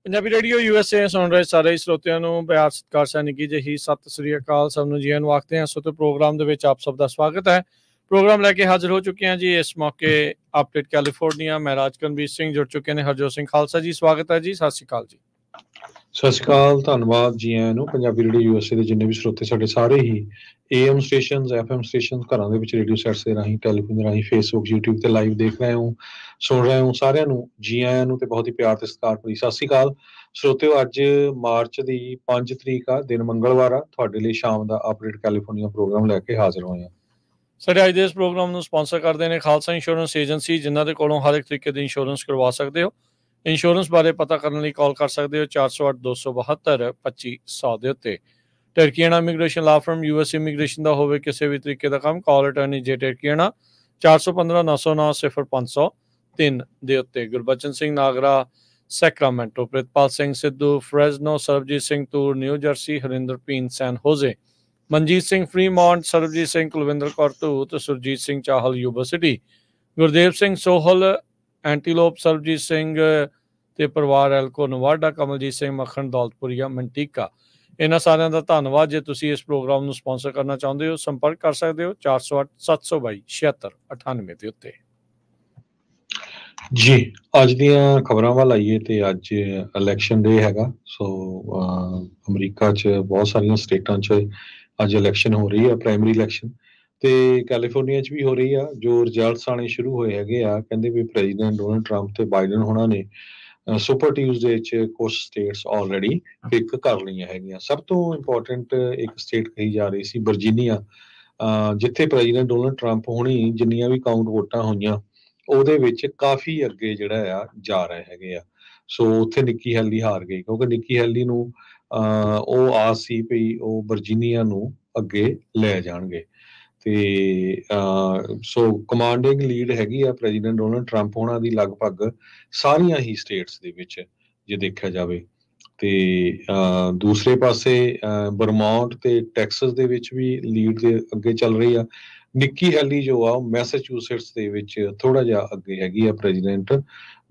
Punjabi radio USA ਸੁਣ ਰਹੇ ਸਾਰੇ ਸਰੋਤਿਆਂ ਨੂੰ ਪਿਆਰ ਸਤਿਕਾਰ ਸਹਿ ਨਿੱਘੀ ਜਿਹੀ ਸਤਿ ਸ੍ਰੀ ਅਕਾਲ। ਸਭ ਨੂੰ ਜੀ ਆਇਆਂ ਨੂੰ ਆਖਦੇ ਹਾਂ। ਸੋ ਤੇ ਪ੍ਰੋਗਰਾਮ ਦੇ ਵਿੱਚ ਆਪ ਸਭ ਦਾ ਸਵਾਗਤ ਹੈ। ਪ੍ਰੋਗਰਾਮ ਲੈ ਕੇ ਹਾਜ਼ਰ ਹੋ ਚੁੱਕੇ ਹਾਂ ਜੀ। ਇਸ ਮੌਕੇ ਅਪਡੇਟ ਕੈਲੀਫੋਰਨੀਆ ਮੈਂ ਰਾਜਕਨਵੀਰ ਸਿੰਘ ਜੁੜ ਚੁੱਕੇ ਨੇ ਹਰਜੋਤ ਸਿੰਘ ਖਾਲਸਾ ਜੀ। ਸਵਾਗਤ ਹੈ ਜੀ। ਸਤਿ ਸ੍ਰੀ ਅਕਾਲ ਜੀ। ਸਤਿ ਸ਼੍ਰੀ ਅਕਾਲ, ਧੰਨਵਾਦ ਜੀ ਆਇਆਂ ਨੂੰ। ਪੰਜਾਬੀ ਰੇਡੀਓ USA ਦੇ ਜਿੰਨੇ ਵੀ ਸਰੋਤੇ ਸਾਡੇ ਸਾਰੇ ਹੀ AM ਸਟੇਸ਼ਨਸ FM ਸਟੇਸ਼ਨਸ ਘਰਾਂ ਦੇ ਵਿੱਚ ਰੇਡੀਓ ਸੈਟਸ ਦੇ ਰਾਹੀਂ ਟੈਲੀਫੋਨ ਦੇ ਰਾਹੀਂ ਫੇਸਬੁੱਕ YouTube ਤੇ ਲਾਈਵ ਦੇਖ ਰਹੇ ਹੋ ਸੁਣ ਰਹੇ ਹੋ ਸਾਰਿਆਂ ਨੂੰ ਜੀ ਆਇਆਂ ਨੂੰ ਤੇ ਬਹੁਤ ਹੀ ਪਿਆਰ ਤੇ ਸਤਿਕਾਰ ਭਰੀ ਸਤਿ ਸ਼੍ਰੀ ਅਕਾਲ ਸਰੋਤਿਓ। ਅੱਜ ਮਾਰਚ ਦੀ 5 ਤਰੀਕ ਆ, ਦਿਨ ਮੰਗਲਵਾਰ ਆ। ਤੁਹਾਡੇ ਲਈ ਸ਼ਾਮ ਦਾ ਅਪਡੇਟ ਕੈਲੀਫੋਰਨੀਆ ਪ੍ਰੋਗਰਾਮ ਲੈ ਕੇ ਹਾਜ਼ਰ ਹੋਏ ਹਾਂ। ਸਾਡੇ ਅੱਜ ਦੇ ਇਸ ਪ੍ਰੋਗਰਾਮ ਨੂੰ ਸਪਾਂਸਰ ਕਰਦੇ ਨੇ ਖਾਲਸਾ ਇੰਸ਼ੋਰੈਂਸ ਏਜੰਸੀ, ਜਿਨ੍ਹਾਂ ਦੇ ਕੋਲੋਂ ਹਰ ਇੱਕ ਤਰੀਕੇ ਦੀ ਇੰਸ਼ੋਰੈਂਸ ਕਰਵਾ ਸਕਦੇ ਹੋ। ਇੰਸ਼ੋਰੈਂਸ ਬਾਰੇ ਪਤਾ ਕਰਨ ਲਈ ਕਾਲ ਕਰ ਸਕਦੇ ਹੋ 408-272-2500 ਦੇ ਉੱਤੇ। ਟਰਕੀਆਣਾ ਇਮੀਗ੍ਰੇਸ਼ਨ ਲਾ ਫਰਮ US ਇਮੀਗ੍ਰੇਸ਼ਨ ਦਾ ਹੋਵੇ ਕਿਸੇ ਵੀ ਤਰੀਕੇ ਦਾ ਕੰਮ, ਕਾਲ ਅਟਾਰਨੀ ਜੇ ਟਰਕੀਆਣਾ 415-909-0503 ਦੇ ਉੱਤੇ। Gurbachan Singh Nagra Sacramento, Pritpal Singh Sidhu Fresno, Sarabjit Singh Toor New Jersey, Harinder ਪੀਨ San Jose, Manjit Singh Fremont, Sarabjit Singh Kulwinder Kaur Dhoot, Surjit Singh Chahal Yuba City, Gurdev Singh Sohal Antelope, Sarabjit Singh ਤੇ ਪਰਿਵਾਰ ਐਲਕੋ ਨਵਾਡਾ, ਕਮਲਜੀਤ ਸਿੰਘ ਮੱਖਣ ਦੌਲਤਪੁਰੀਆ ਮੰਟੀਕਾ। ਇਹਨਾਂ ਸਾਰਿਆਂ ਦਾ ਧੰਨਵਾਦ। ਜੇ ਤੁਸੀਂ ਇਸ ਪ੍ਰੋਗਰਾਮ ਨੂੰ ਸਪਾਂਸਰ ਕਰਨਾ ਚਾਹੁੰਦੇ ਹੋ ਸੰਪਰਕ ਕਰ ਸਕਦੇ ਹੋ 408-722-7698 ਦੇ ਉੱਤੇ। ਜੀ ਅੱਜ ਦੀਆਂ ਖਬਰਾਂ ਵੱਲ ਆਈਏ ਤੇ ਅੱਜ ਇਲੈਕਸ਼ਨ ਡੇ ਹੈਗਾ। ਸੋ ਅਮਰੀਕਾ 'ਚ ਬਹੁਤ ਸਾਰੀਆਂ ਸਟੇਟਾਂ 'ਚ ਅੱਜ ਇਲੈਕਸ਼ਨ ਹੋ ਰਹੀ ਆ, ਪ੍ਰਾਇਮਰੀ ਇਲੈਕਸ਼ਨ, ਤੇ ਕੈਲੀਫੋਰਨੀਆ 'ਚ ਵੀ ਹੋ ਰਹੀ ਆ। ਜੋ ਰਿਜ਼ਲਟਸ ਆਉਣੇ ਸ਼ੁਰੂ ਹੋਏ ਹੈਗੇ ਆ, ਕਹਿੰਦੇ ਵੀ ਪ੍ਰੈਜ਼ੀਡੈਂਟ ਡੋਨਲਡ ਟਰੰਪ ਤੇ ਬਾਈਡਨ ਹੋਣਾ ਨੇ ਸੁਪਰ ਟਿਊਜ਼ਡੇ 'ਚ ਕੁਝ ਸਟੇਟਸ ਆਲਰੇਡੀ ਪਿਕ ਕਰ ਲਈਆਂ ਹੈਗੀਆਂ। ਸਭ ਤੋਂ ਇੰਪੋਰਟੈਂਟ ਇੱਕ ਸਟੇਟ ਕਹੀ ਜਾ ਰਹੀ ਸੀ ਵਰਜੀਨੀਆ, ਜਿੱਥੇ ਪ੍ਰੈਜ਼ੀਡੈਂਟ ਡੋਨਲਡ ਟਰੰਪ ਹੋਣੀ ਜਿੰਨੀਆਂ ਵੀ ਕਾਊਂਟ ਵੋਟਾਂ ਹੋਈਆਂ ਉਹਦੇ ਵਿੱਚ ਕਾਫੀ ਅੱਗੇ ਜਿਹੜਾ ਆ ਜਾ ਰਹੇ ਹੈਗੇ ਆ। ਸੋ ਉੱਥੇ ਨਿੱਕੀ ਹੈਲੀ ਹਾਰ ਗਈ, ਕਿਉਂਕਿ ਨਿੱਕੀ ਹੈਲੀ ਨੂੰ ਉਹ ਆਸ ਸੀ ਵੀ ਉਹ ਵਰਜੀਨੀਆ ਨੂੰ ਅੱਗੇ ਲੈ ਜਾਣਗੇ। ਤੇ ਸੋ ਕਮਾਂਡਿੰਗ ਲੀਡ ਹੈਗੀ ਆ ਪ੍ਰੈਜ਼ੀਡੈਂਟ ਡੋਨਲਡ ਟਰੰਪ ਹੋਣਾ ਦੀ ਲਗਭਗ ਸਾਰੀਆਂ ਹੀ ਸਟੇਟਸ ਦੇ ਵਿੱਚ ਜੇ ਦੇਖਿਆ ਜਾਵੇ। ਤੇ ਦੂਸਰੇ ਪਾਸੇ ਵਰਮੌਂਟ ਤੇ ਟੈਕਸਸ ਦੇ ਵਿੱਚ ਵੀ ਲੀਡ ਦੇ ਅੱਗੇ ਚੱਲ ਰਹੀ ਆ। ਨਿੱਕੀ ਹੈਲੀ ਜੋ ਆ ਮੈਸਾਚੂਸੇਟਸ ਦੇ ਵਿੱਚ ਥੋੜਾ ਜਿਹਾ ਅੱਗੇ ਹੈਗੀ ਆ ਪ੍ਰੈਜ਼ੀਡੈਂਟ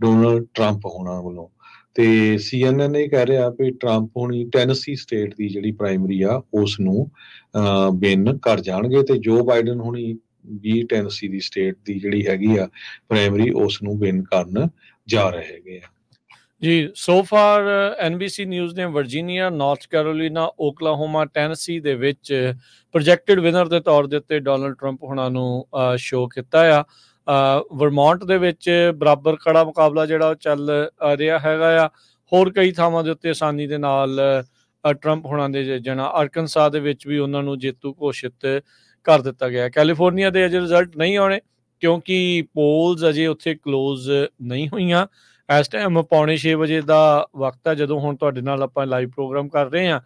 ਡੋਨਲਡ ਟਰੰਪ ਹੋਣਾ ਵੱਲੋਂ। ਤੇ CNN ਇਹ ਕਹਿ ਰਿਹਾ ਵੀ ਟਰੰਪ ਹੋਣੀ ਟੈਨਸੀ ਸਟੇਟ ਦੀ ਜਿਹੜੀ ਪ੍ਰਾਇਮਰੀ ਆ ਉਸ ਨੂੰ ਵਿਨ ਕਰ ਜਾਣਗੇ, ਤੇ ਜੋ ਬਾਈਡਨ ਹੋਣੀ ਵੀ ਟੈਨਸੀ ਦੀ ਸਟੇਟ ਦੀ ਜਿਹੜੀ ਹੈਗੀ ਆ ਪ੍ਰਾਇਮਰੀ ਉਸ ਨੂੰ ਵਿਨ ਕਰਨ ਜਾ ਰਹੇ ਹੈਗੇ ਆ। ਜੀ ਸੋ ਫਾਰ NBC ਨਿਊਜ਼ ਨੇ Virginia, north Carolina, Oklahoma, Tennessee ਦੇ ਵਿੱਚ ਪ੍ਰੋਜੈਕਟਡ ਵਿਨਰ ਦੇ ਤੌਰ ਦੇ ਉੱਤੇ ਡੋਨਲਡ ਟਰੰਪ ਹੋਣਾ ਨੂੰ ਸ਼ੋਅ ਕੀਤਾ ਆ। ਵਰਮੌਂਟ ਦੇ ਵਿੱਚ ਬਰਾਬਰ ਕੜਾ ਮੁਕਾਬਲਾ ਜਿਹੜਾ ਉਹ ਚੱਲ ਰਿਹਾ ਹੈਗਾ ਆ। ਹੋਰ ਕਈ ਥਾਵਾਂ ਦੇ ਉੱਤੇ ਆਸਾਨੀ ਦੇ ਨਾਲ ਟਰੰਪ ਹੋਣਾ ਦੇ ਜਣਾ। ਅਰਕਨਸਾ ਦੇ ਵਿੱਚ ਵੀ ਉਹਨਾਂ ਨੂੰ ਜੇਤੂ ਘੋਸ਼ਿਤ ਕਰ ਦਿੱਤਾ ਗਿਆ। ਕੈਲੀਫੋਰਨੀਆ ਦੇ ਅਜੇ ਰਿਜ਼ਲਟ ਨਹੀਂ ਆਉਣੇ ਕਿਉਂਕਿ ਪੋਲਸ ਅਜੇ ਉੱਥੇ ਕਲੋਜ਼ ਨਹੀਂ ਹੋਈਆਂ। ਇਸ ਟਾਈਮ 6:45 ਵਜੇ ਦਾ ਵਕਤ ਹੈ ਜਦੋਂ ਹੁਣ ਤੁਹਾਡੇ ਨਾਲ ਆਪਾਂ ਲਾਈਵ ਪ੍ਰੋਗਰਾਮ ਕਰ ਰਹੇ ਹਾਂ।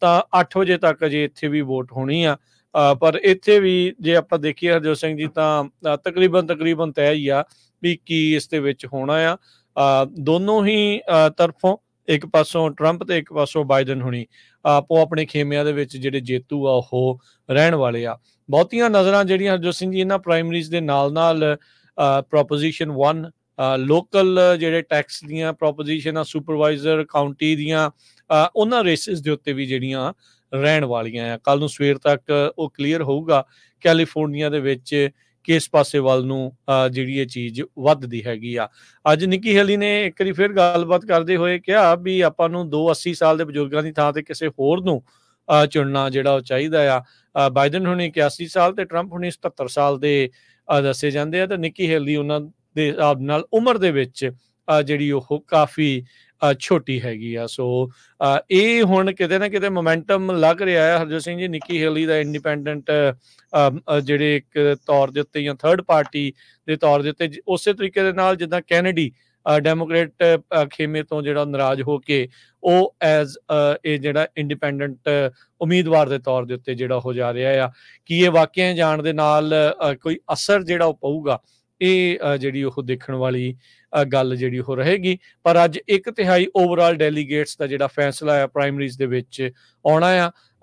ਤਾਂ 8 ਵਜੇ ਤੱਕ ਅਜੇ ਇੱਥੇ ਵੀ ਵੋਟ ਹੋਣੀ ਆ। ਪਰ ਇੱਥੇ ਵੀ ਜੇ ਆਪਾਂ ਦੇਖੀਏ ਹਰਜੋਤ ਸਿੰਘ ਜੀ ਤਾਂ ਤਕਰੀਬਨ ਤੈਅ ਹੀ ਆ ਵੀ ਕੀ ਇਸ ਦੇ ਵਿੱਚ ਹੋਣਾ ਆ। ਦੋਨੋਂ ਹੀ ਤਰਫੋਂ, ਇੱਕ ਪਾਸੋਂ ਟਰੰਪ ਤੇ ਇੱਕ ਪਾਸੋਂ ਬਾਈਡਨ ਹੋਣੀ ਆਪੋ ਆਪਣੇ ਖੇਮਿਆਂ ਦੇ ਵਿੱਚ ਜਿਹੜੇ ਜੇਤੂ ਆ ਉਹ ਰਹਿਣ ਵਾਲੇ ਆ। ਬਹੁਤੀਆਂ ਨਜ਼ਰਾਂ ਜਿਹੜੀਆਂ ਹਰਜੋਤ ਸਿੰਘ ਜੀ ਇਹਨਾਂ ਪ੍ਰਾਇਮਰੀਜ਼ ਦੇ ਨਾਲ ਪ੍ਰੋਪੋਜੀਸ਼ਨ 1 ਲੋਕਲ ਜਿਹੜੇ ਟੈਕਸ ਦੀਆਂ ਪ੍ਰੋਪੋਜੀਸ਼ਨ ਆ, ਸੁਪਰਵਾਈਜ਼ਰ ਕਾਊਂਟੀ ਦੀਆਂ, ਉਹਨਾਂ ਰੇਸਿਸ ਦੇ ਉੱਤੇ ਵੀ ਜਿਹੜੀਆਂ ਰਹਿਣ ਵਾਲੀਆਂ ਆ। ਕੱਲ੍ਹ ਨੂੰ ਸਵੇਰ ਤੱਕ ਉਹ ਕਲੀਅਰ ਹੋਊਗਾ ਕੈਲੀਫੋਰਨੀਆ ਦੇ ਵਿੱਚ ਕਿਸ ਪਾਸੇ ਵੱਲ ਨੂੰ ਜਿਹੜੀ ਇਹ ਚੀਜ਼ ਵੱਧਦੀ ਹੈਗੀ ਆ। ਅੱਜ ਨਿੱਕੀ ਹੈਲੀ ਨੇ ਇੱਕ ਵਾਰੀ ਫਿਰ ਗੱਲਬਾਤ ਕਰਦੇ ਹੋਏ ਕਿਹਾ ਵੀ ਆਪਾਂ ਨੂੰ 80 ਸਾਲ ਦੇ ਬਜ਼ੁਰਗਾਂ ਦੀ ਥਾਂ ਤੇ ਕਿਸੇ ਹੋਰ ਨੂੰ ਚੁਣਨਾ ਜਿਹੜਾ ਉਹ ਚਾਹੀਦਾ ਆ। ਬਾਈਡਨ ਹੁਣੀ 81 ਸਾਲ ਤੇ ਟਰੰਪ ਹੁਣੀ 77 ਸਾਲ ਦੇ ਦੱਸੇ ਜਾਂਦੇ ਆ। ਤੇ ਨਿੱਕੀ ਹੈਲੀ ਉਹਨਾਂ ਦੇ ਹਿਸਾਬ ਨਾਲ ਉਮਰ ਦੇ ਵਿੱਚ ਜਿਹੜੀ ਉਹ ਕਾਫੀ ਛੋਟੀ ਹੈਗੀ ਆ। ਸੋ ਇਹ ਹੁਣ ਕਿਤੇ ਨਾ ਕਿਤੇ ਮੋਮੈਂਟਮ ਲੱਗ ਰਿਹਾ ਹੈ। ਹਰਜੋਤ ਸਿੰਘ ਜੀ, ਨਿੱਕੀ ਹੇਲੀ ਦਾ ਇੰਡੀਪੈਂਡੈਂਟ ਜਿਹੜੇ ਇੱਕ ਤੌਰ ਦੇ ਉੱਤੇ ਜਾਂ ਥਰਡ ਪਾਰਟੀ ਦੇ ਤੌਰ ਦੇ ਉੱਤੇ, ਉਸੇ ਤਰੀਕੇ ਦੇ ਨਾਲ ਜਿੱਦਾਂ ਕੈਨੇਡੀ ਡੈਮੋਕ੍ਰੇਟ ਖੇਮੇ ਤੋਂ ਜਿਹੜਾ ਨਾਰਾਜ਼ ਹੋ ਕੇ ਉਹ ਐਜ਼ ਇਹ ਜਿਹੜਾ ਇੰਡੀਪੈਂਡੈਂਟ ਉਮੀਦਵਾਰ ਦੇ ਤੌਰ ਦੇ ਉੱਤੇ ਜਿਹੜਾ ਹੋ ਜਾ ਰਿਹਾ ਆ, ਕਿ ਇਹ ਵਾਕਿਆ ਜਾਣ ਦੇ ਨਾਲ ਕੋਈ ਅਸਰ ਜਿਹੜਾ ਉਹ ਪਊਗਾ, ਇਹ ਜਿਹੜੀ ਉਹ ਦੇਖਣ ਵਾਲੀ ਗੱਲ ਜਿਹੜੀ ਉਹ ਰਹੇਗੀ। ਪਰ ਅੱਜ 1/3 ਓਵਰਆਲ ਡੈਲੀਗੇਟਸ ਦਾ ਜਿਹੜਾ ਫੈਸਲਾ ਆ ਪ੍ਰਾਇਮਰੀਜ਼ ਦੇ ਵਿੱਚ ਆਉਣਾ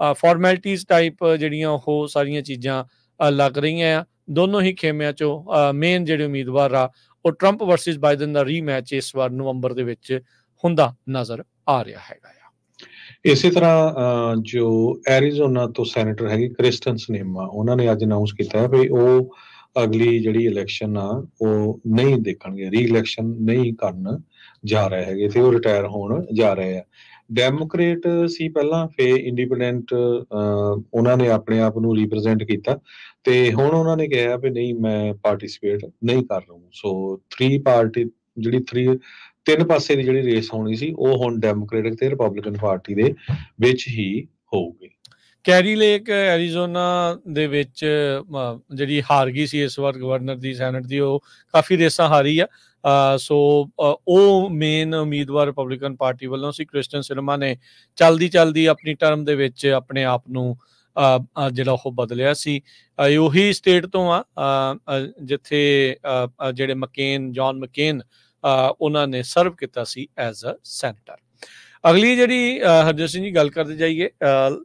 ਆ। ਫਾਰਮੈਲਿਟੀਜ਼ ਟਾਈਪ ਜਿਹੜੀਆਂ ਉਹ ਸਾਰੀਆਂ ਚੀਜ਼ਾਂ ਲੱਗ ਰਹੀਆਂ ਆ। ਦੋਨੋਂ ਹੀ ਖੇਮਿਆਂ ਚੋਂ ਮੇਨ ਜਿਹੜੇ ਉਮੀਦਵਾਰ ਆ ਉਹ ਟਰੰਪ ਵਰਸਸ ਬਾਈਡਨ ਦਾ ਰੀਮੈਚ ਇਸ ਵਾਰ ਨਵੰਬਰ ਦੇ ਵਿੱਚ ਹੁੰਦਾ ਨਜ਼ਰ ਆ ਰਿਹਾ ਹੈਗਾ ਆ। ਇਸੇ ਤਰ੍ਹਾਂ ਜੋ ਐਰੀਜ਼ੋਨਾ ਤੋਂ ਸੈਨੇਟਰ ਹੈਗੀ ਕ੍ਰਿਸਟਨ ਸਿਨੇਮਾ, ਉਹਨਾਂ ਨੇ ਅੱਜ ਅਨਾਉਂਸ ਕੀਤਾ ਹੈ ਵੀ ਉਹ ਅਗਲੀ ਜਿਹੜੀ ਇਲੈਕਸ਼ਨ ਆ ਉਹ ਨਹੀਂ ਦੇਖਣਗੇ, ਰੀ ਇਲੈਕਸ਼ਨ ਨਹੀਂ ਕਰਨ ਜਾ ਰਹੇ ਹੈਗੇ ਤੇ ਉਹ ਰਿਟਾਇਰ ਹੋਣ ਜਾ ਰਹੇ ਆ। ਡੈਮੋਕ੍ਰੇਟ ਸੀ ਪਹਿਲਾਂ, ਫਿਰ ਇੰਡੀਪੈਂਡੈਂਟ ਉਹਨਾਂ ਨੇ ਆਪਣੇ ਆਪ ਨੂੰ ਰਿਪਰੈਜ਼ੈਂਟ ਕੀਤਾ ਤੇ ਹੁਣ ਉਹਨਾਂ ਨੇ ਕਿਹਾ ਵੀ ਨਹੀਂ, ਮੈਂ ਪਾਰਟਿਸਿਪੇਟ ਨਹੀਂ ਕਰ ਰਿਹਾ। ਸੋ ਤਿੰਨ ਪਾਸੇ ਦੀ ਜਿਹੜੀ ਰੇਸ ਹੋਣੀ ਸੀ ਉਹ ਹੁਣ ਡੈਮੋਕ੍ਰੇਟਿਕ ਤੇ ਰਿਪਬਲਿਕਨ ਪਾਰਟੀ ਦੇ ਵਿੱਚ ਹੀ ਹੋਊਗੀ। ਕੈਰੀ ਲੇਕ ਐਰੀਜ਼ੋਨਾ ਦੇ ਵਿੱਚ ਜਿਹੜੀ ਹਾਰ ਗਈ ਸੀ ਇਸ ਵਾਰ ਗਵਰਨਰ ਦੀ, ਸੈਨੇਟ ਦੀ, ਉਹ ਕਾਫੀ ਰੇਸਾਂ ਹਾਰੀ ਆ। ਸੋ ਉਹ ਮੇਨ ਉਮੀਦਵਾਰ ਰਿਪਬਲਿਕਨ ਪਾਰਟੀ ਵੱਲੋਂ ਸੀ। ਕ੍ਰਿਸਟਨ ਸਿਨੇਮਾ ਨੇ ਚਲਦੀ ਆਪਣੀ ਟਰਮ ਦੇ ਵਿੱਚ ਆਪਣੇ ਆਪ ਨੂੰ ਜਿਹੜਾ ਉਹ ਬਦਲਿਆ ਸੀ। ਉਹੀ ਸਟੇਟ ਤੋਂ ਆ ਜਿੱਥੇ ਜਿਹੜੇ ਜੌਨ ਮਕੇਨ ਉਹਨਾਂ ਨੇ ਸਰਵ ਕੀਤਾ ਸੀ ਐਜ਼ ਅ ਸੈਨੇਟਰ। ਅਗਲੀ ਜਿਹੜੀ ਹਰਜੋਤ ਸਿੰਘ ਜੀ ਗੱਲ ਕਰਦੇ ਜਾਈਏ,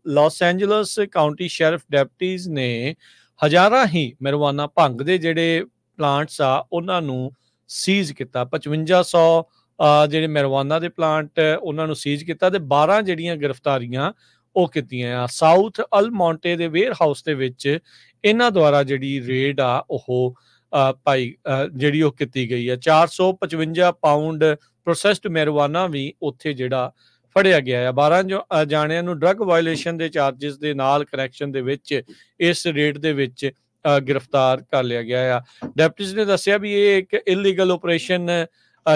ਲਾਸ ਐਂਜਲਸ ਕਾਊਂਟੀ ਸ਼ੈਰਿਫ ਡੈਪਟੀਜ਼ ਨੇ ਹਜ਼ਾਰਾਂ ਹੀ ਮੈਰੀਜੁਆਨਾ ਭੰਗ ਦੇ ਜਿਹੜੇ ਪਲਾਂਟਸ ਆ ਉਹਨਾਂ ਨੂੰ ਸੀਜ਼ ਕੀਤਾ। 5500 ਜਿਹੜੇ ਮੈਰੀਜੁਆਨਾ ਦੇ ਪਲਾਂਟ ਉਹਨਾਂ ਨੂੰ ਸੀਜ਼ ਕੀਤਾ ਤੇ 12 ਜਿਹੜੀਆਂ ਗ੍ਰਿਫਤਾਰੀਆਂ ਉਹ ਕੀਤੀਆਂ ਆ। ਸਾਊਥ ਅਲਮੌਂਟੇ ਦੇ ਵੇਅਰ ਹਾਊਸ ਦੇ ਵਿੱਚ ਇਹਨਾਂ ਦੁਆਰਾ ਜਿਹੜੀ ਰੇਡ ਆ ਉਹ ਜਿਹੜੀ ਉਹ ਕੀਤੀ ਗਈ ਆ। 455 ਪਾਊਂਡ ਪ੍ਰੋਸੈਸਡ ਮੈਰੀਜੁਆਨਾ ਵੀ ਉੱਥੇ ਜਿਹੜਾ ਫੜਿਆ ਗਿਆ ਆ। 12 ਜਾਣਿਆਂ ਨੂੰ ਡਰੱਗ ਵਾਇਓਲੇਸ਼ਨ ਦੇ ਚਾਰਜਿਸ ਦੇ ਨਾਲ ਕਨੈਕਸ਼ਨ ਦੇ ਵਿੱਚ ਇਸ ਰੇਡ ਦੇ ਵਿੱਚ ਗ੍ਰਿਫਤਾਰ ਕਰ ਲਿਆ ਗਿਆ ਆ। ਡੈਪਟੀਜ਼ ਨੇ ਦੱਸਿਆ ਵੀ ਇਹ ਇੱਕ ਇਲੀਗਲ ਆਪਰੇਸ਼ਨ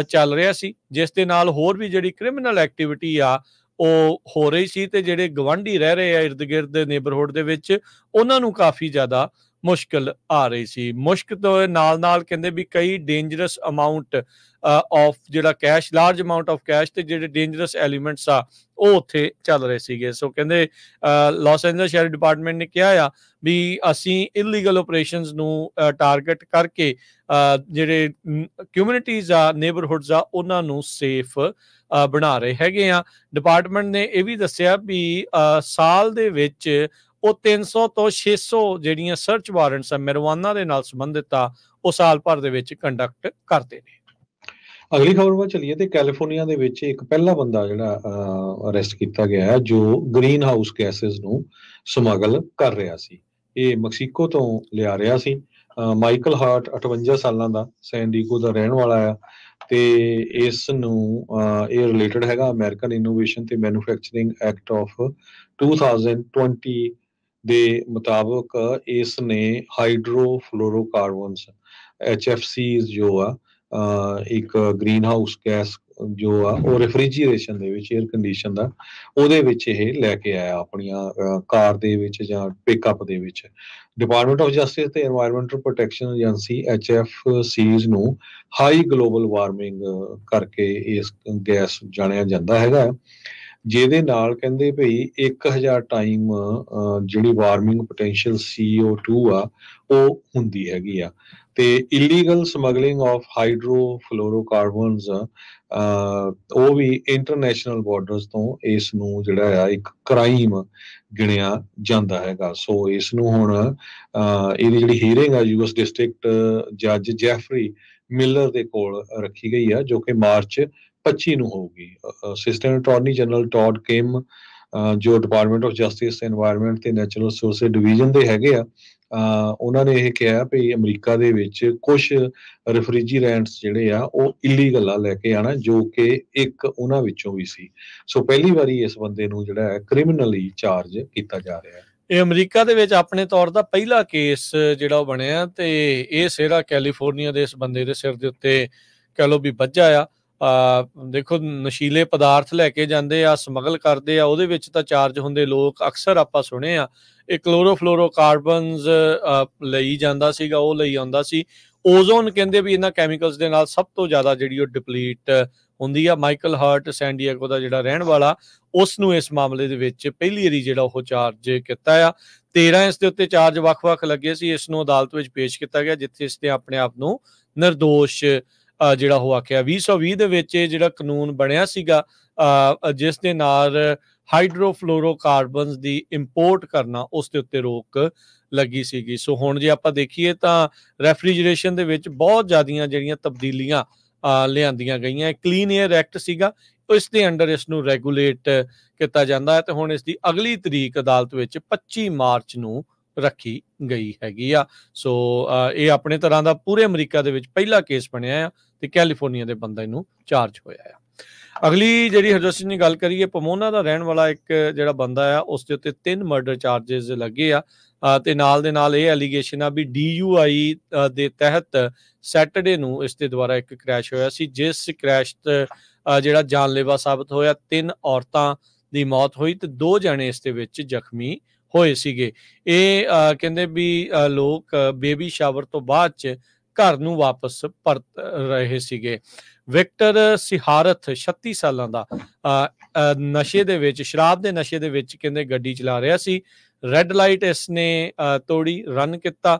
ਚੱਲ ਰਿਹਾ ਸੀ, ਜਿਸ ਦੇ ਨਾਲ ਹੋਰ ਵੀ ਜਿਹੜੀ ਕ੍ਰਿਮੀਨਲ ਐਕਟੀਵਿਟੀ ਆ ਉਹ ਹੋ ਰਹੀ ਸੀ ਤੇ ਜਿਹੜੇ ਗਵਾਂਢੀ ਰਹਿ ਰਹੇ ਆ ਇਰਦ ਗਿਰਦ ਨੇਬਰਹੁੱਡ ਦੇ ਵਿੱਚ ਉਹਨਾਂ ਨੂੰ ਕਾਫੀ ਜ਼ਿਆਦਾ ਮੁਸ਼ਕਿਲ ਆ ਰਹੀ ਸੀ। ਮੁਸ਼ਕਿਲ ਤੋਂ ਨਾਲ ਕਹਿੰਦੇ ਵੀ ਕਈ ਡੇਂਜਰਸ ਅਮਾਊਂਟ ਆਫ ਜਿਹੜਾ cash, large amount of cash ਤੇ ਜਿਹੜੇ ਡੇਂਜਰਸ ਐਲੀਮੈਂਟਸ ਆ ਉਹ ਉੱਥੇ ਚੱਲ ਰਹੇ ਸੀਗੇ। ਸੋ ਕਹਿੰਦੇ ਲਾਸ ਐਂਜਲਸ ਸ਼ੈਰਿਫ ਡਿਪਾਰਟਮੈਂਟ ਨੇ ਕਿਹਾ ਆ ਵੀ ਅਸੀਂ ਇਲੀਗਲ ਆਪਰੇਸ਼ਨਸ ਨੂੰ ਟਾਰਗੇਟ ਕਰਕੇ ਜਿਹੜੇ ਕਮਿਊਨਿਟੀਜ਼ ਆ, ਨੇਬਰਹੁੱਡਸ ਆ, ਉਹਨਾਂ ਨੂੰ ਸੇਫ ਬਣਾ ਰਹੇ ਹੈਗੇ ਆ। ਡਿਪਾਰਟਮੈਂਟ ਨੇ ਇਹ ਵੀ ਦੱਸਿਆ ਵੀ ਸਾਲ ਦੇ ਵਿੱਚ ਉਹ 300 ਤੋਂ 600 ਜਿਹੜੀਆਂ ਸਰਚ ਵਾਰੰਟਸ ਆ ਮੈਰੀਜੁਆਨਾ ਦੇ ਨਾਲ ਸੰਬੰਧਿਤ ਆ ਉਹ ਸਾਲ ਭਰ ਦੇ ਵਿੱਚ ਕੰਡਕਟ ਕਰਦੇ ਨੇ। ਅਗਲੀ ਖਬਰ ਵੱਲ ਚੱਲੀਏ ਤੇ ਕੈਲੀਫੋਰਨੀਆ ਦੇ ਵਿੱਚ ਇੱਕ ਪਹਿਲਾ ਬੰਦਾ ਜਿਹੜਾ ਅਰੈਸਟ ਕੀਤਾ ਗਿਆ ਹੈ ਜੋ ਗ੍ਰੀਨ ਹਾਊਸ ਗੈਸਸ ਨੂੰ ਸਮਗਲ ਕਰ ਰਿਹਾ ਸੀ। ਇਹ ਮੈਕਸੀਕੋ ਤੋਂ ਲਿਆ ਰਿਹਾ ਸੀ। ਮਾਈਕਲ ਹਾਰਟ 58 ਸਾਲਾਂ ਦਾ ਸੈਨ ਡੀਗੋ ਦਾ ਰਹਿਣ ਵਾਲਾ ਆ ਤੇ ਇਸ ਨੂੰ ਇਹ ਰਿਲੇਟਡ ਹੈਗਾ ਅਮਰੀਕਨ ਇਨੋਵੇਸ਼ਨ ਤੇ ਮੈਨੂਫੈਕਚਰਿੰਗ ਐਕਟ ਆਫ 2020 ਦੇ ਮੁਤਾਬਕ ਇਸ ਨੇ ਹਾਈਡਰੋਫਲੋਰੋਕਾਰਬਨਸ HFCs ਜੋ ਆ ਇੱਕ ਗ੍ਰੀਨ ਹਾਊਸ ਗੈਸ ਜੋ ਆ ਉਹ ਰੈਫਰੀਜੀਰੇਸ਼ਨ ਦੇ ਵਿੱਚ, ਏਅਰ ਕੰਡੀਸ਼ਨ ਦਾ ਉਹਦੇ ਵਿੱਚ ਇਹ ਲੈ ਕੇ ਆਇਆ ਆਪਣੀਆਂ ਕਾਰ ਦੇ ਵਿੱਚ ਜਾਂ ਪਿਕਅਪ ਦੇ ਵਿੱਚ। ਡਿਪਾਰਟਮੈਂਟ ਆਫ ਜਸਟਿਸ ਤੇ ਐਨਵਾਇਰਨਮੈਂਟਲ ਪ੍ਰੋਟੈਕਸ਼ਨ ਏਜੰਸੀ HFCs ਨੂੰ ਹਾਈ ਗਲੋਬਲ ਵਾਰਮਿੰਗ ਕਰਕੇ ਇਸ ਗੈਸ ਜਾਣਿਆ ਜਾਂਦਾ ਹੈਗਾ, ਜਿਹਦੇ ਨਾਲ ਕਹਿੰਦੇ ਭਈ 1000 ਟਾਈਮ ਜਿਹੜੀ ਵਾਰਮਿੰਗ ਪੋਟੈਂਸ਼ੀਅਲ CO2 ਆ ਉਹ ਹੁੰਦੀ ਹੈਗੀ ਆ। ਤੇ ਇਲੀਗਲ ਸਮਗਲਿੰਗ ਆਫ ਹਾਈਡਰੋਫਲੋਰੋਕਾਰਬਨਸ ਉਹ ਵੀ ਇੰਟਰਨੈਸ਼ਨਲ ਬਾਰਡਰਸ ਤੋਂ ਇਸ ਨੂੰ ਜਿਹੜਾ ਆ ਇੱਕ ਕ੍ਰਾਈਮ ਗਿਣਿਆ ਜਾਂਦਾ ਹੈਗਾ। ਸੋ ਇਸ ਨੂੰ ਹੁਣ ਇਹਦੀ ਜਿਹੜੀ ਹੀਅਰਿੰਗ ਆ US ਡਿਸਟ੍ਰਿਕਟ ਜੱਜ ਜੈਫਰੀ ਮਿਲਰ ਦੇ ਕੋਲ ਰੱਖੀ ਗਈ ਆ ਜੋ ਕਿ ਮਾਰਚ 25 ਨੂੰ ਹੋਊਗੀ। Assistant attorney general Todd Kim ਜੋ ਡਿਪਾਰਟਮੈਂਟ ਆਫ ਜਸਟਿਸ ਐਨਵਾਇਰਨਮੈਂਟ ਤੇ ਨੈਚੁਰਲ ਰਿਸੋਰਸਿਸ ਡਿਵੀਜ਼ਨ ਦੇ ਹੈਗੇ ਆ, ਉਹਨਾਂ ਨੇ ਇਹ ਕਿਹਾ ਵੀ ਅਮਰੀਕਾ ਦੇ ਵਿੱਚ ਕੁਝ ਰੈਫਰੀਜੀਰੈਂਟਸ ਜਿਹੜੇ ਆ ਉਹ ਇਲੀਗਲ ਆ ਲੈ ਕੇ ਆਣਾ, ਜੋ ਕਿ ਇੱਕ ਉਹਨਾਂ ਵਿੱਚੋਂ ਵੀ ਸੀ। ਸੋ ਪਹਿਲੀ ਵਾਰੀ ਇਸ ਬੰਦੇ ਨੂੰ ਜਿਹੜਾ ਹੈ ਕ੍ਰਿਮੀਨਲੀ ਚਾਰਜ ਕੀਤਾ ਜਾ ਰਿਹਾ ਹੈ। ਇਹ ਅਮਰੀਕਾ ਦੇ ਵਿੱਚ ਆਪਣੇ ਤੌਰ ਦਾ ਪਹਿਲਾ ਕੇਸ ਜਿਹੜਾ ਉਹ ਬਣਿਆ ਤੇ ਇਹ ਸਿਹਰਾ ਕੈਲੀਫੋਰਨੀਆ ਦੇ ਇਸ ਬੰਦੇ ਦੇ ਸਿਰ ਦੇ ਉੱਤੇ ਕਹਿ ਲਓ ਵੀ ਵੱਜਾ ਆ। ਦੇਖੋ ਨਸ਼ੀਲੇ ਪਦਾਰਥ ਲੈ ਕੇ ਜਾਂਦੇ ਆ, ਸਮਗਲ ਕਰਦੇ ਆ, ਉਹਦੇ ਵਿੱਚ ਤਾਂ ਚਾਰਜ ਹੁੰਦੇ ਲੋਕ ਅਕਸਰ ਆਪਾਂ ਸੁਣੇ ਆ। ਇਹ ਕਲੋਰੋਫਲੋਰੋਕਾਰਬਨਸ ਲਈ ਜਾਂਦਾ ਸੀਗਾ, ਉਹ ਲਈ ਆਉਂਦਾ ਸੀ। ਓਜ਼ੋਨ ਕਹਿੰਦੇ ਵੀ ਇਹਨਾਂ ਕੈਮੀਕਲਸ ਦੇ ਨਾਲ ਸਭ ਤੋਂ ਜ਼ਿਆਦਾ ਜਿਹੜੀ ਉਹ ਡਿਪਲੀਟ ਹੁੰਦੀ ਆ। ਮਾਈਕਲ ਹਰਟ ਸੈਨ ਡਿਏਗੋ ਦਾ ਜਿਹੜਾ ਰਹਿਣ ਵਾਲਾ, ਉਸ ਨੂੰ ਇਸ ਮਾਮਲੇ ਦੇ ਵਿੱਚ ਪਹਿਲੀ ਵਾਰੀ ਜਿਹੜਾ ਉਹ ਚਾਰਜ ਕੀਤਾ ਆ। 13 ਇਸ ਦੇ ਉੱਤੇ ਚਾਰਜ ਵੱਖ-ਵੱਖ ਲੱਗੇ ਸੀ। ਇਸ ਨੂੰ ਅਦਾਲਤ ਵਿੱਚ ਪੇਸ਼ ਕੀਤਾ ਗਿਆ, ਜਿੱਥੇ ਇਸ ਨੇ ਆਪਣੇ ਆਪ ਨੂੰ ਨਿਰਦੋਸ਼ ਜਿਹੜਾ ਉਹ ਆਖਿਆ। 2020 ਦੇ ਵਿੱਚ ਇਹ ਜਿਹੜਾ ਕਾਨੂੰਨ ਬਣਿਆ ਸੀਗਾ, ਜਿਸ ਦੇ ਨਾਲ ਹਾਈਡਰੋਫਲੋਰੋਕਾਰਬਨਸ ਦੀ ਇੰਪੋਰਟ ਕਰਨਾ, ਉਸ ਦੇ ਉੱਤੇ ਰੋਕ ਲੱਗੀ ਸੀਗੀ। ਸੋ ਹੁਣ ਜੇ ਆਪਾਂ ਦੇਖੀਏ ਤਾਂ ਰੈਫਰੀਜਰੇਸ਼ਨ ਦੇ ਵਿੱਚ ਬਹੁਤ ਜ਼ਿਆਦੀਆਂ ਜਿਹੜੀਆਂ ਤਬਦੀਲੀਆਂ ਲਿਆਂਦੀਆਂ ਗਈਆਂ। ਕਲੀਨ ਏਅਰ ਐਕਟ ਸੀਗਾ, ਇਸ ਦੇ ਅੰਡਰ ਇਸ ਨੂੰ ਰੈਗੂਲੇਟ ਕੀਤਾ ਜਾਂਦਾ ਹੈ ਤੇ ਹੁਣ ਇਸ ਦੀ ਅਗਲੀ ਤਰੀਕ ਅਦਾਲਤ ਵਿੱਚ 25 ਮਾਰਚ ਨੂੰ ਰੱਖੀ ਗਈ ਹੈਗੀ ਆ। ਸੋ ਇਹ ਆਪਣੇ ਤਰ੍ਹਾਂ ਦਾ ਪੂਰੇ ਅਮਰੀਕਾ ਦੇ ਵਿੱਚ ਪਹਿਲਾ ਕੇਸ ਬਣਿਆ ਆ ਤੇ ਕੈਲੀਫੋਰਨੀਆ ਦੇ ਬੰਦੇ ਨੂੰ ਚਾਰਜ ਹੋਇਆ ਆ। ਅਗਲੀ ਜਿਹੜੀ ਹਰਜੋਤ ਸਿੰਘ ਦੀ ਗੱਲ ਕਰੀਏ, ਪਮੋਨਾ ਦਾ ਰਹਿਣ ਵਾਲਾ ਇੱਕ ਜਿਹੜਾ ਬੰਦਾ ਆ, ਉਸ ਦੇ ਉੱਤੇ 3 ਮਰਡਰ ਚਾਰਜਸ ਲੱਗੇ ਆ ਤੇ ਨਾਲ ਦੇ ਨਾਲ ਇਹ ਐਲੀਗੇਸ਼ਨ ਆ ਵੀ DUI ਦੇ ਤਹਿਤ ਸੈਟਰਡੇ ਨੂੰ ਇਸ ਦੇ ਦੁਆਰਾ ਇੱਕ ਕ੍ਰੈਸ਼ ਹੋਇਆ ਸੀ, ਜਿਸ ਕ੍ਰੈਸ਼ ਜਿਹੜਾ ਜਾਨਲੇਵਾ ਸਾਬਤ ਹੋਇਆ। 3 ਔਰਤਾਂ ਦੀ ਮੌਤ ਹੋਈ ਤੇ 2 ਜਣੇ ਇਸ ਦੇ ਵਿੱਚ ਜ਼ਖਮੀ ਹੋਏ ਸੀਗੇ। ਇਹ ਕਹਿੰਦੇ ਵੀ ਲੋਕ ਬੇਬੀ ਸ਼ਾਵਰ ਤੋਂ ਬਾਅਦ ਚ ਘਰ ਨੂੰ ਵਾਪਸ ਪਰਤ ਰਹੇ ਸੀਗੇ। ਵਿਕਟਰ ਸਿਹਾਰਥ 36 ਸਾਲਾਂ ਦਾ ਨਸ਼ੇ ਦੇ ਵਿੱਚ, ਸ਼ਰਾਬ ਦੇ ਨਸ਼ੇ ਦੇ ਵਿੱਚ ਕਹਿੰਦੇ ਗੱਡੀ ਚਲਾ ਰਿਹਾ ਸੀ। ਰੈੱਡ ਲਾਈਟ ਇਸ ਨੇ ਤੋੜੀ, ਰਨ ਕੀਤਾ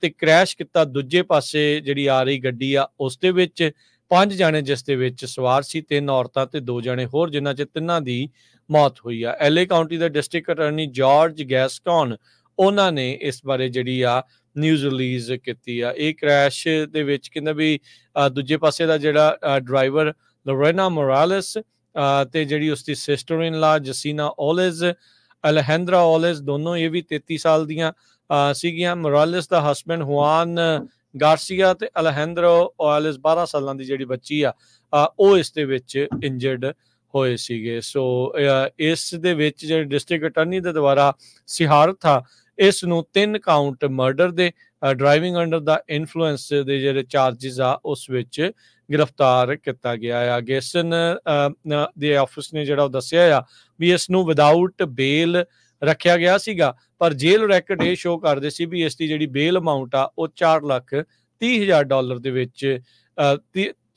ਤੇ ਕ੍ਰੈਸ਼ ਕੀਤਾ ਦੂਜੇ ਪਾਸੇ ਜਿਹੜੀ ਆ ਰਹੀ ਗੱਡੀ ਆ ਉਸ ਦੇ ਵਿੱਚ। 5 ਜਣੇ ਜਿਸ ਦੇ ਵਿੱਚ ਸਵਾਰ ਸੀ, 3 ਔਰਤਾਂ ਤੇ 2 ਜਣੇ ਹੋਰ, ਜਿਨ੍ਹਾਂ 'ਚ 3 ਦੀ ਮੌਤ ਹੋਈ ਆ। LA ਕਾਉਂਟੀ ਦੇ ਡਿਸਟ੍ਰਿਕਟ ਅਟਾਰਨੀ ਜਾਰਜ ਗੈਸਕੌਨ, ਉਹਨਾਂ ਨੇ ਇਸ ਬਾਰੇ ਜਿਹੜੀ ਆ ਨਿਊਜ਼ ਰਿਲੀਜ਼ ਕੀਤੀ ਆ। ਇਹ ਕ੍ਰੈਸ਼ ਦੇ ਵਿੱਚ ਕਹਿੰਦਾ ਵੀ ਦੂਜੇ ਪਾਸੇ ਦਾ ਜਿਹੜਾ ਡਰਾਈਵਰ ਲੋਰੇਨਾ ਮੋਰਾਲਸ ਤੇ ਜਿਹੜੀ ਉਸਦੀ ਸਿਸਟਰ ਇਨ ਲਾ ਜਸੀਨਾ ਓਲੇਜ਼, ਅਲਹੈਂਦਰਾ ਓਲੇਜ਼, ਦੋਨੋਂ ਇਹ ਵੀ 33 ਸਾਲ ਦੀਆਂ ਸੀਗੀਆਂ। ਮੋਰਾਲਸ ਦਾ ਹਸਬੈਂਡ ਹੁਆਨ ਗਾਰਸੀਆ ਤੇ ਅਲਹੈਂਦਰੋ ਓਲੇਜ਼ 12 ਸਾਲਾਂ ਦੀ ਜਿਹੜੀ ਬੱਚੀ ਆ, ਉਹ ਇਸ ਦੇ ਵਿੱਚ ਇੰਜਰਡ ਹੋਏ ਸੀਗੇ। ਸੋ ਇਸ ਦੇ ਵਿੱਚ ਜਿਹੜੇ ਡਿਸਟ੍ਰਿਕਟ ਅਟਾਰਨੀ ਦੇ ਦੁਆਰਾ ਸਿਹਾਰਥ ਆ, ਇਸ ਨੂੰ 3 ਕਾਊਂਟ ਮਰਡਰ ਦੇ, ਡਰਾਈਵਿੰਗ ਅੰਡਰ ਦਾ ਇਨਫਲੂਐਂਸ ਦੇ ਜਿਹੜੇ ਚਾਰਜਿਸ ਆ ਉਸ ਵਿੱਚ ਗ੍ਰਿਫਤਾਰ ਕੀਤਾ ਗਿਆ ਆ। ਗੇਸਨ ਦੇ ਆਫਿਸ ਨੇ ਜਿਹੜਾ ਉਹ ਦੱਸਿਆ ਆ ਵੀ ਇਸ ਨੂੰ ਵਿਦਾਊਟ ਬੇਲ ਰੱਖਿਆ ਗਿਆ ਸੀਗਾ, ਪਰ ਜੇਲ੍ਹ ਰੈਕਟ ਇਹ ਸ਼ੋਅ ਕਰਦੇ ਸੀ ਵੀ ਇਸ ਦੀ ਜਿਹੜੀ ਬੇਲ ਅਮਾਊਂਟ ਆ ਉਹ $4,30,000 ਦੇ ਵਿੱਚ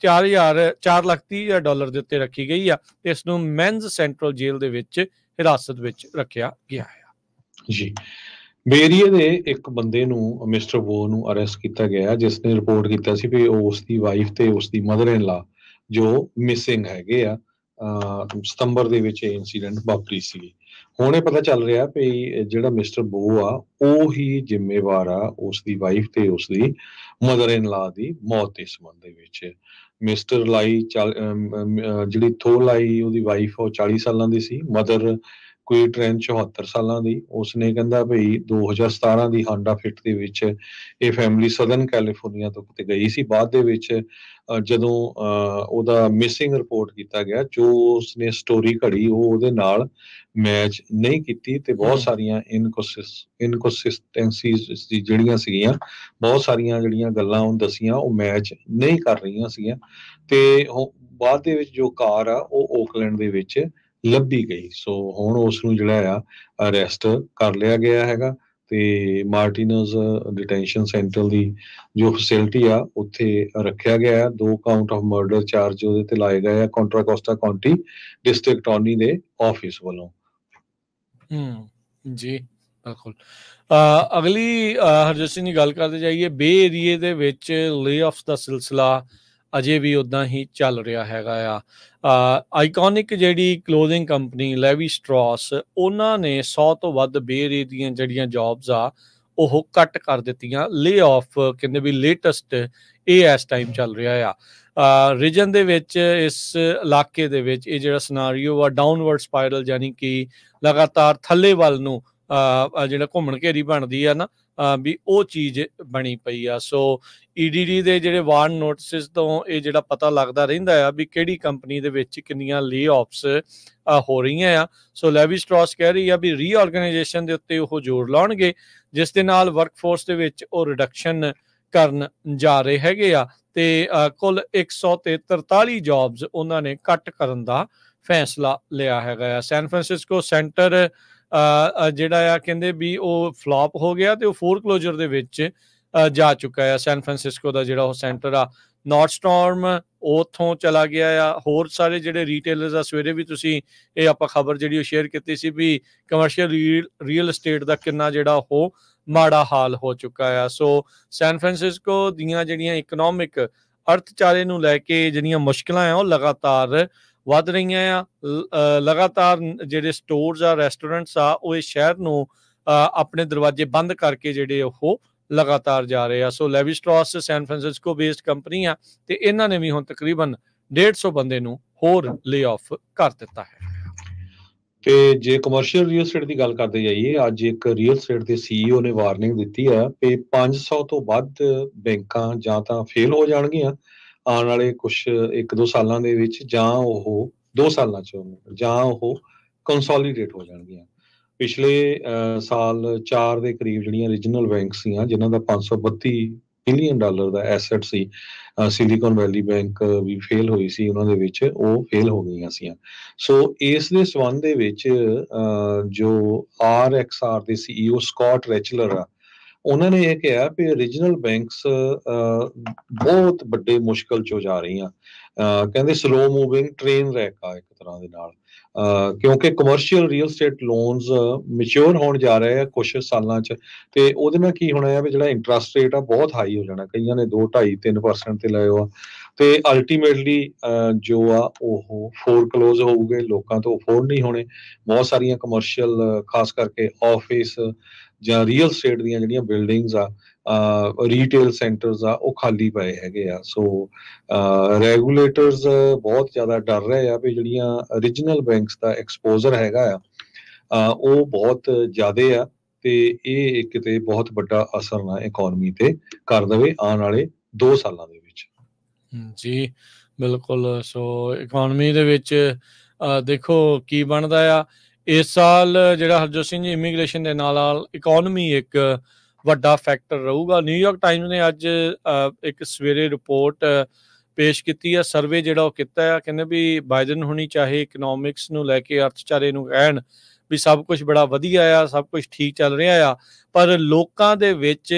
$4,30,000 ਦੇ ਉੱਤੇ ਰੱਖੀ ਗਈ ਆ। ਇਸ ਨੂੰ ਮੈਨਜ਼ ਸੈਂਟਰਲ ਜੇਲ੍ਹ ਦੇ ਵਿੱਚ ਹਿਰਾਸਤ ਵਿੱਚ ਰੱਖਿਆ ਗਿਆ ਆ। ਜੀ, ਬੇਰੀਏ ਦੇ ਇੱਕ ਬੰਦੇ ਨੂੰ, ਮਿਸਟਰ ਵੋ ਨੂੰ ਅਰੈਸਟ ਕੀਤਾ ਗਿਆ, ਜਿਸ ਨੇ ਰਿਪੋਰਟ ਕੀਤਾ ਸੀ ਵੀ ਉਸ ਦੀ ਵਾਈਫ ਤੇ ਉਸ ਦੀ ਮਦਰ ਇਨ ਲਾ ਜੋ ਮਿਸਿੰਗ ਹੈਗੇ ਆ। ਸਤੰਬਰ ਦੇ ਵਿੱਚ ਇਹ ਇਨਸੀਡੈਂਟ ਵਾਪਰੀ ਸੀ। ਹੁਣ ਇਹ ਪਤਾ ਚੱਲ ਰਿਹਾ ਵੀ ਜਿਹੜਾ ਮਿਸਟਰ ਬੋ ਆ ਉਹ ਹੀ ਜ਼ਿੰਮੇਵਾਰ ਆ ਉਸ ਦੀ ਵਾਈਫ ਤੇ ਉਸ ਦੀ ਮਦਰ ਇਨ ਲਾ ਦੀ ਮੌਤ ਦੇ ਸੰਬੰਧ ਦੇ ਵਿੱਚ। ਮਿਸਟਰ ਲਾਈ ਜਿਹੜੀ ਥੋ ਲਾਈ ਉਹਦੀ ਵਾਈਫ ਉਹ 40 ਸਾਲਾਂ ਦੀ ਸੀ, ਮਦਰ ਕੋਈ ਟ੍ਰੈਨ 74 ਸਾਲਾਂ ਦੀ। ਉਸਨੇ ਕਹਿੰਦਾ ਭਈ 2017 ਦੀ ਹਾਂਡਾ ਫਿਟ ਦੇ ਵਿੱਚ ਇਹ ਫੈਮਿਲੀ ਸਦਰਨ ਕੈਲੀਫੋਰਨੀਆ ਤੋਂ ਕਿਤੇ ਗਈ ਸੀ। ਬਾਅਦ ਦੇ ਵਿੱਚ ਜਦੋਂ ਉਹਦਾ ਮਿਸਿੰਗ ਰਿਪੋਰਟ ਕੀਤਾ ਗਿਆ, ਜੋ ਉਸਨੇ ਸਟੋਰੀ ਘੜੀ ਉਹ ਉਹਦੇ ਨਾਲ ਮੈਚ ਨਹੀਂ ਕੀਤੀ ਤੇ ਬਹੁਤ ਸਾਰੀਆਂ ਇਨਕਨਸਿਸਟੈਂਸੀਜ਼ ਜਿਹੜੀਆਂ ਸੀਗੀਆਂ, ਬਹੁਤ ਸਾਰੀਆਂ ਜਿਹੜੀਆਂ ਗੱਲਾਂ ਉਹ ਦੱਸੀਆਂ ਉਹ ਮੈਚ ਨਹੀਂ ਕਰ ਰਹੀਆਂ ਸੀਗੀਆਂ। ਤੇ ਬਾਅਦ ਦੇ ਵਿੱਚ ਜੋ ਕਾਰ ਆ ਉਹ ਓਕਲੈਂਡ ਦੇ ਵਿੱਚ ਲੱਭੀ ਗਈ। ਸੋ ਹੁਣ ਉਸ ਨੂੰ ਜਿਹੜਾ ਆ ਅਰੈਸਟ ਕਰ ਲਿਆ ਗਿਆ ਹੈਗਾ ਤੇ ਮਾਰਟੀਨਜ਼ ਡਿਟੈਂਸ਼ਨ ਸੈਂਟਰ ਦੀ ਜੋ ਫੈਸਿਲਿਟੀ ਆ ਉੱਥੇ ਰੱਖਿਆ ਗਿਆ ਹੈ। 2 ਕਾਊਂਟ ਆਫ ਮਰਡਰ ਚਾਰਜ ਉਹਦੇ ਤੇ ਲਾਏ ਗਏ ਆ ਕੰਟਰਾ ਕੋਸਟਾ ਕਾਉਂਟੀ ਡਿਸਟ੍ਰਿਕਟ ਅਟਾਰਨੀ ਦੇ ਆਫਿਸ ਵੱਲੋਂ। ਜੀ ਬਿਲਕੁਲ। ਅਗਲੀ ਹਰਜੋਤ ਸਿੰਘ ਦੀ ਗੱਲ ਕਰਦੇ ਜਾਈਏ, ਬੇ ਏਰੀਏ ਦੇ ਵਿੱਚ ਲੇਆਫਸ ਦਾ ਸਿਲਸਿਲਾ ਅਜੇ ਵੀ ਉੱਦਾਂ ਹੀ ਚੱਲ ਰਿਹਾ ਹੈਗਾ ਆ। ਆਈਕੋਨਿਕ ਜਿਹੜੀ ਕਲੋਥਿੰਗ ਕੰਪਨੀ ਲੈਵੀ ਸਟ੍ਰੌਸ, ਉਹਨਾਂ ਨੇ 100 ਤੋਂ ਵੱਧ ਬੇ ਏਰੀਏ ਦੀਆਂ ਜਿਹੜੀਆਂ ਜੌਬਸ ਆ ਉਹ ਕੱਟ ਕਰ ਦਿੱਤੀਆਂ। ਲੇ ਆਫ ਕਹਿੰਦੇ ਵੀ ਲੇਟੈਸਟ ਇਹ ਇਸ ਟਾਈਮ ਚੱਲ ਰਿਹਾ ਆ ਰੀਜਨ ਦੇ ਵਿੱਚ। ਇਸ ਇਲਾਕੇ ਦੇ ਵਿੱਚ ਇਹ ਜਿਹੜਾ ਸਿਨਾਰੀਓ ਆ ਡਾਊਨਵਰਡ ਸਪਾਇਰਲ, ਯਾਨੀ ਕਿ ਲਗਾਤਾਰ ਥੱਲੇ ਵੱਲ ਨੂੰ ਜਿਹੜਾ ਘੁੰਮਣ ਘੇਰੀ ਬਣਦੀ ਆ ਨਾ, ਵੀ ਉਹ ਚੀਜ਼ ਬਣੀ ਪਈ ਆ। ਸੋ EDD ਦੇ ਜਿਹੜੇ ਵਾਰਨ ਨੋਟਿਸਿਸ ਤੋਂ ਇਹ ਜਿਹੜਾ ਪਤਾ ਲੱਗਦਾ ਰਹਿੰਦਾ ਆ ਵੀ ਕਿਹੜੀ ਕੰਪਨੀ ਦੇ ਵਿੱਚ ਕਿੰਨੀਆਂ ਲੇ ਆਫਸ ਹੋ ਰਹੀਆਂ ਆ। ਸੋ ਲੈਵੀ ਸਟ੍ਰੌਸ ਕਹਿ ਰਹੀ ਆ ਵੀ ਰੀਆਰਗਨਾਈਜੇਸ਼ਨ ਦੇ ਉੱਤੇ ਉਹ ਜ਼ੋਰ ਲਾਉਣਗੇ, ਜਿਸ ਦੇ ਨਾਲ ਵਰਕਫੋਰਸ ਦੇ ਵਿੱਚ ਉਹ ਰਿਡਕਸ਼ਨ ਕਰਨ ਜਾ ਰਹੇ ਹੈਗੇ ਆ ਤੇ ਕੁੱਲ 143 ਜੌਬਸ ਉਹਨਾਂ ਨੇ ਕੱਟ ਕਰਨ ਦਾ ਫੈਸਲਾ ਲਿਆ ਹੈਗਾ ਆ। ਸੈਨ ਫਰਾਂਸਿਸਕੋ ਸੈਂਟਰ ਜਿਹੜਾ ਆ ਕਹਿੰਦੇ ਵੀ ਉਹ ਫਲॉप ਹੋ ਗਿਆ ਤੇ ਉਹ ਫੋਰਕਲੋਜ਼ਰ ਦੇ ਵਿੱਚ ਜਾ ਚੁੱਕਾ ਆ। ਸੈਨ ਫਰਾਂਸਿਸਕੋ ਦਾ ਜਿਹੜਾ ਉਹ ਸੈਂਟਰ ਆ, ਨੌਰਡਸਟਾਰਮ ਉੱਥੋਂ ਚਲਾ ਗਿਆ ਆ। ਹੋਰ ਸਾਰੇ ਜਿਹੜੇ ਰੀਟੇਲਰਸ ਆ, ਸਵੇਰੇ ਵੀ ਤੁਸੀਂ ਇਹ ਆਪਾਂ ਖਬਰ ਜਿਹੜੀ ਉਹ ਸ਼ੇਅਰ ਕੀਤੀ ਸੀ ਵੀ ਕਮਰਸ਼ੀਅਲ ਰੀਅਲ estate ਦਾ ਕਿੰਨਾ ਜਿਹੜਾ ਉਹ ਮਾੜਾ ਹਾਲ ਹੋ ਚੁੱਕਾ ਆ। ਸੋ ਸੈਨ ਫਰਾਂਸਿਸਕੋ ਦੀਆਂ ਜਿਹੜੀਆਂ ਇਕਨੋਮਿਕ ਅਰਥਚਾਰੇ ਨੂੰ ਲੈ ਕੇ ਜਿਹੜੀਆਂ ਮੁਸ਼ਕਿਲਾਂ ਆ ਉਹ ਲਗਾਤਾਰ ਵੱਧ ਰਹੀਆਂ ਆ। ਲਗਾਤਾਰ ਜਿਹੜੇ ਸਟੋਰਸ ਆ, ਰੈਸਟੋਰੈਂਟਸ ਆ, ਉਹ ਇਸ ਸ਼ਹਿਰ ਨੂੰ ਆਪਣੇ ਦਰਵਾਜ਼ੇ ਬੰਦ ਕਰਕੇ ਜਿਹੜੇ ਉਹ ਲਗਾਤਾਰ ਜਾ ਰਹੇ ਆ। So Levi Strauss San Francisco based company ਆ ਤੇ ਇਹਨਾਂ ਨੇ ਵੀ ਹੁਣ ਤਕਰੀਬਨ 150 ਬੰਦੇ ਨੂੰ ਹੋਰ ਲੇ ਆਫ ਕਰ ਦਿੱਤਾ ਹੈ। ਤੇ ਜੇ ਕਮਰਸ਼ੀਅਲ ਰੀਅਲ estate ਦੀ ਗੱਲ ਕਰਦੇ ਜਾਈਏ, ਅੱਜ ਇੱਕ ਰੀਅਲ estate ਦੇ CEO ਨੇ ਵਾਰਨਿੰਗ ਦਿੱਤੀ ਆ ਕਿ 500 ਤੋਂ ਵੱਧ ਬੈਂਕਾਂ ਜਾਂ ਤਾਂ ਫੇਲ ਹੋ ਜਾਣਗੀਆਂ ਆਉਣ ਵਾਲੇ ਕੁਛ 1-2 ਸਾਲਾਂ ਦੇ ਵਿੱਚ, ਜਾਂ ਉਹ 2 ਸਾਲਾਂ 'ਚ ਜਾਂ ਉਹ ਕੰਸੋਲੀਡੇਟ ਹੋ ਜਾਣਗੀਆਂ। ਪਿਛਲੇ ਸਾਲ 4 ਦੇ ਕਰੀਬ ਜਿਹੜੀਆਂ ਰੀਜਨਲ ਬੈਂਕ ਸੀਆਂ ਜਿਨ੍ਹਾਂ ਦਾ $532 ਬਿਲੀਅਨ ਦਾ ਐਸੈਟ ਸੀ, ਸਿਲੀਕਨ ਵੈਲੀ ਬੈਂਕ ਵੀ ਫੇਲ ਹੋਈ ਸੀ, ਉਹਨਾਂ ਦੇ ਵਿੱਚ ਉਹ ਫੇਲ ਹੋ ਗਈਆਂ ਸੀ। ਸੋ ਇਸ ਦੇ ਸੰਬੰਧ ਦੇ ਵਿੱਚ ਜੋ RXR ਦੇ CEO ਸਕਾਟ ਰੈਚਲਰ ਆ, ਉਹਨਾਂ ਨੇ ਇਹ ਕਿਹਾ ਕਿ ਰੀਜਨਲ ਬੈਂਕਸ ਬਹੁਤ ਵੱਡੇ ਮੁਸ਼ਕਲ 'ਚੋਂ ਜਾ ਰਹੀਆਂ। ਕਹਿੰਦੇ ਸਲੋ ਮੂਵਿੰਗ ਟ੍ਰੇਨ ਰੈਕ ਆ ਇੱਕ ਤਰ੍ਹਾਂ ਦੇ ਨਾਲ, ਕਿਉਂਕਿ commercial real estate loans mature ਹੋਣ ਜਾ ਰਹੇ ਆ ਕੁਛ ਸਾਲਾਂ 'ਚ, ਤੇ ਉਹਦੇ ਨਾਲ ਕੀ ਹੋਣਾ ਹੈ ਵੀ ਜਿਹੜਾ ਇੰਟਰਸਟ ਰੇਟ ਆ ਬਹੁਤ ਹਾਈ ਹੋ ਜਾਣਾ। ਕਈਆਂ ਨੇ 2, 2.5, 3% ਤੇ ਲਏ ਹੋ, ਤੇ ਅਲਟੀਮੇਟਲੀ ਜੋ ਆ ਉਹ ਫੋਰਕਲੋਜ਼ ਹੋਊਗੇ, ਲੋਕਾਂ ਤੋਂ ਅਫੋਰਡ ਨਹੀਂ ਹੋਣੇ। ਬਹੁਤ ਸਾਰੀਆਂ ਕਮਰਸ਼ੀਅਲ ਖਾਸ ਕਰਕੇ ਆਫਿਸ ਜਾਂ ਰੀਅਲ estate ਦੀਆਂ ਜਿਹੜੀਆਂ ਬਿਲਡਿੰਗਸ ਆ, ਰੀਟੇਲ ਸੈਂਟਰਸ ਆ, ਉਹ ਖਾਲੀ ਪਏ ਹੈਗੇ ਆ। ਸੋ ਰੈਗੂਲੇਟਰਸ ਬਹੁਤ ਜ਼ਿਆਦਾ ਡਰ ਰਹੇ ਆ ਵੀ ਜਿਹੜੀਆਂ ਰੀਜਨਲ ਬੈਂਕਸ ਦਾ ਐਕਸਪੋਜ਼ਰ ਹੈਗਾ ਆ ਉਹ ਬਹੁਤ ਜ਼ਿਆਦੇ ਆ, ਤੇ ਇਹ ਕਿਤੇ ਬਹੁਤ ਵੱਡਾ ਅਸਰ ਨਾ ਇਕਨੋਮੀ ਤੇ ਕਰ ਦੇਵੇ ਆਉਣ ਵਾਲੇ 2 ਸਾਲਾਂ ਦੇ ਵਿੱਚ। ਜੀ ਬਿਲਕੁਲ। ਸੋ ਇਕਨੋਮੀ ਦੇ ਵਿੱਚ ਦੇਖੋ ਕੀ ਬਣਦਾ ਆ। ਇਸ ਸਾਲ ਜਿਹੜਾ ਹਰਜੋਤ ਸਿੰਘ ਜੀ ਇਮੀਗ੍ਰੇਸ਼ਨ ਦੇ ਨਾਲ ਇਕਨੋਮੀ ਇੱਕ ਵੱਡਾ ਫੈਕਟਰ ਰਹੂਗਾ। ਨਿਊਯਾਰਕ ਟਾਈਮਸ ਨੇ ਅੱਜ ਇੱਕ ਸਵੇਰੇ ਰਿਪੋਰਟ ਪੇਸ਼ ਕੀਤੀ ਆ, ਸਰਵੇ ਜਿਹੜਾ ਉਹ ਕੀਤਾ ਆ। ਕਹਿੰਦੇ ਵੀ ਬਾਈਡਨ ਹੋਣੀ ਚਾਹੇ ਇਕਨੋਮਿਕਸ ਨੂੰ ਲੈ ਕੇ, ਅਰਥਚਾਰੇ ਨੂੰ ਕਹਿਣ ਵੀ ਸਭ ਕੁਝ ਬੜਾ ਵਧੀਆ ਆ, ਸਭ ਕੁਝ ਠੀਕ ਚੱਲ ਰਿਹਾ ਆ, ਪਰ ਲੋਕਾਂ ਦੇ ਵਿੱਚ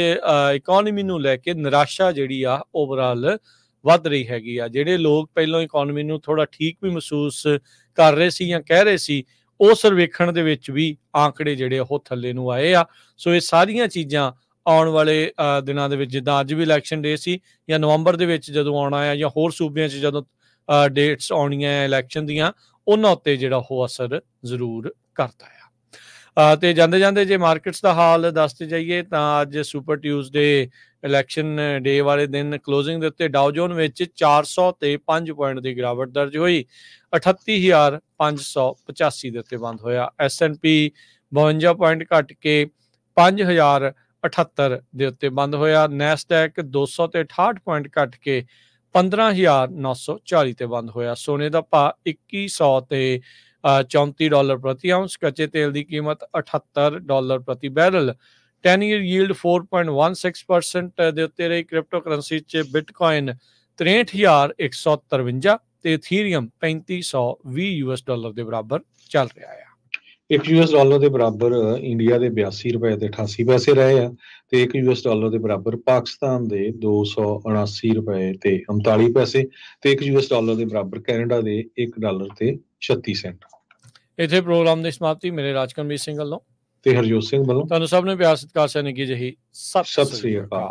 ਇਕਨੋਮੀ ਨੂੰ ਲੈ ਕੇ ਨਿਰਾਸ਼ਾ ਜਿਹੜੀ ਆ ਓਵਰਆਲ ਵੱਧ ਰਹੀ ਹੈਗੀ ਆ। ਜਿਹੜੇ ਲੋਕ ਪਹਿਲਾਂ ਇਕਨੋਮੀ ਨੂੰ ਥੋੜਾ ਠੀਕ ਵੀ ਮਹਿਸੂਸ ਕਰ ਰਹੇ ਸੀ ਜਾਂ ਕਹਿ ਰਹੇ ਸੀ, ਉਹ ਸਰਵੇਖਣ ਦੇ ਵਿੱਚ ਵੀ ਆંકੜੇ ਜਿਹੜੇ ਉਹ ਥੱਲੇ ਨੂੰ ਆਏ ਆ। ਸੋ ਇਹ ਸਾਰੀਆਂ ਚੀਜ਼ਾਂ ਆਉਣ ਵਾਲੇ ਦਿਨਾਂ ਦੇ ਵਿੱਚ, ਜਿੱਦਾਂ ਅੱਜ ਵੀ ਇਲੈਕਸ਼ਨ ਡੇ ਸੀ, ਜਾਂ ਨਵੰਬਰ ਦੇ ਵਿੱਚ ਜਦੋਂ ਆਉਣਾ ਆ, ਜਾਂ ਹੋਰ ਸੂਬਿਆਂ 'ਚ ਜਦੋਂ ਡੇਟਸ ਆਉਣੀਆਂ ਇਲੈਕਸ਼ਨ ਦੀਆਂ, ਉਹਨਾਂ ਉੱਤੇ ਜਿਹੜਾ ਉਹ ਅਸਰ ਜ਼ਰੂਰ ਕਰਦਾ ਆ। ਤੇ ਜਾਂਦੇ ਜਾਂਦੇ ਜੇ ਮਾਰਕੀਟਸ ਦਾ ਹਾਲ ਦੱਸਦੇ ਜਾਈਏ ਤਾਂ ਅੱਜ ਸੁਪਰ ਟਿਊਜ਼ਡੇ ਇਲੈਕਸ਼ਨ ਡੇ ਵਾਲੇ ਦਿਨ ਕਲੋਜ਼ਿੰਗ ਦੇ ਉੱਤੇ ਡਾਓ ਜੋਨ ਵਿੱਚ 405 ਪੁਆਇੰਟ ਦੀ ਗਿਰਾਵਟ ਦਰਜ ਹੋਈ, 38,585 ਦੇ ਉੱਤੇ ਬੰਦ ਹੋਇਆ। S&P 52 ਪੁਆਇੰਟ ਘਟ ਕੇ 5,078 ਦੇ ਉੱਤੇ ਬੰਦ ਹੋਇਆ। ਨੈਸਡੈਕ 200 ਤੇ 68 ਪੁਆਇੰਟ ਘਟ ਕੇ 15,940 ਤੇ ਬੰਦ ਹੋਇਆ। ਸੋਨੇ ਦਾ ਭਾਅ $2100 ਤੇ $34 ਪ੍ਰਤੀ ਆਉਂਸ। ਕੱਚੇ ਤੇਲ ਦੀ ਕੀਮਤ $78 ਪ੍ਰਤੀ ਬੈਰਲ। 10 year yield 4.16% ਦੇ ਉੱਤੇ ਰਹੀ। ਕ੍ਰਿਪਟੋ ਕਰੰਸੀ 'ਚ ਬਿਟਕੋਇਨ 63,153 ਤੇ ਇਥੀਰੀਅਮ $3520 ਦੇ ਬਰਾਬਰ ਚੱਲ ਰਿਹਾ ਆ। $1 ਦੇ ਬਰਾਬਰ ਇੰਡੀਆ ਦੇ $82 ਤੇ 88 ਪੈਸੇ ਰਹੇ ਆ, ਤੇ $1 ਦੇ ਬਰਾਬਰ ਪਾਕਿਸਤਾਨ ਦੇ $279 ਤੇ 39 ਪੈਸੇ, ਤੇ $1 ਦੇ ਬਰਾਬਰ ਕੈਨੇਡਾ ਦੇ $1 ਤੇ 36 ਸੈਂਟ। ਇੱਥੇ ਪ੍ਰੋਗਰਾਮ ਦੀ ਸਮਾਪਤੀ। ਮੇਰੇ ਰਾਜਕਰਮਜੀਤ ਸਿੰਘ ਵੱਲੋਂ ਤੇ ਹਰਜੋਤ ਸਿੰਘ ਵੱਲੋਂ ਤੁਹਾਨੂੰ ਸਭ ਨੂੰ ਪਿਆਰ ਸਤਿਕਾਰ ਸੈਨਿਕੀ ਜਿਹੀ ਸਤਿ ਸ੍ਰੀ ਅਕਾਲ।